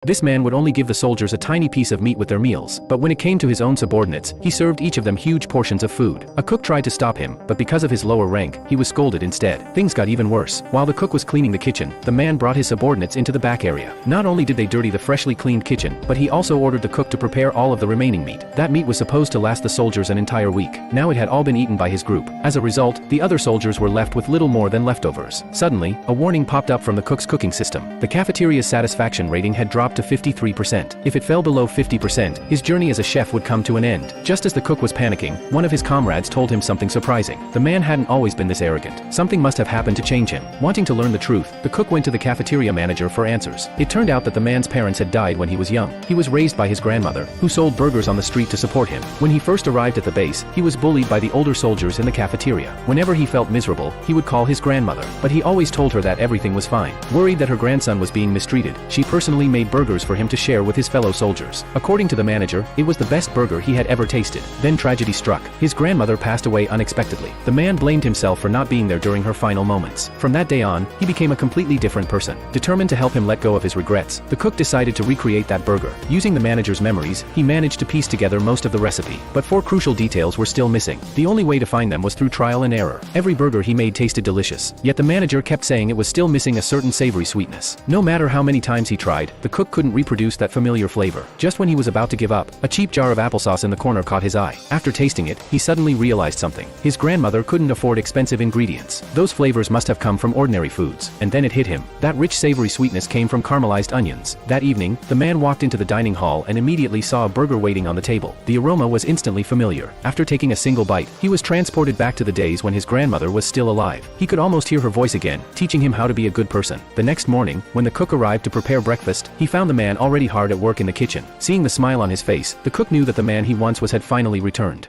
This man would only give the soldiers a tiny piece of meat with their meals, but when it came to his own subordinates, he served each of them huge portions of food. A cook tried to stop him, but because of his lower rank, he was scolded instead. Things got even worse. While the cook was cleaning the kitchen, the man brought his subordinates into the back area. Not only did they dirty the freshly cleaned kitchen, but he also ordered the cook to prepare all of the remaining meat. That meat was supposed to last the soldiers an entire week. Now it had all been eaten by his group. As a result, the other soldiers were left with little more than leftovers. Suddenly, a warning popped up from the cook's cooking system. The cafeteria's satisfaction rating had dropped to 53%. If it fell below 50%, his journey as a chef would come to an end. Just as the cook was panicking, one of his comrades told him something surprising. The man hadn't always been this arrogant. Something must have happened to change him. Wanting to learn the truth, the cook went to the cafeteria manager for answers. It turned out that the man's parents had died when he was young. He was raised by his grandmother, who sold burgers on the street to support him. When he first arrived at the base, he was bullied by the older soldiers in the cafeteria. Whenever he felt miserable, he would call his grandmother, but he always told her that everything was fine. Worried that her grandson was being mistreated, she personally made burgers for him to share with his fellow soldiers. According to the manager, it was the best burger he had ever tasted. Then tragedy struck. His grandmother passed away unexpectedly. The man blamed himself for not being there during her final moments. From that day on, he became a completely different person. Determined to help him let go of his regrets, the cook decided to recreate that burger. Using the manager's memories, he managed to piece together most of the recipe, but 4 crucial details were still missing. The only way to find them was through trial and error. Every burger he made tasted delicious, yet the manager kept saying it was still missing a certain savory sweetness. No matter how many times he tried, the cook couldn't reproduce that familiar flavor. Just when he was about to give up, a cheap jar of applesauce in the corner caught his eye. After tasting it, he suddenly realized something. His grandmother couldn't afford expensive ingredients. Those flavors must have come from ordinary foods. And then it hit him. That rich savory sweetness came from caramelized onions. That evening, the man walked into the dining hall and immediately saw a burger waiting on the table. The aroma was instantly familiar. After taking a single bite, he was transported back to the days when his grandmother was still alive. He could almost hear her voice again, teaching him how to be a good person. The next morning, when the cook arrived to prepare breakfast, he found the man already hard at work in the kitchen. Seeing the smile on his face, the cook knew that the man he once was had finally returned.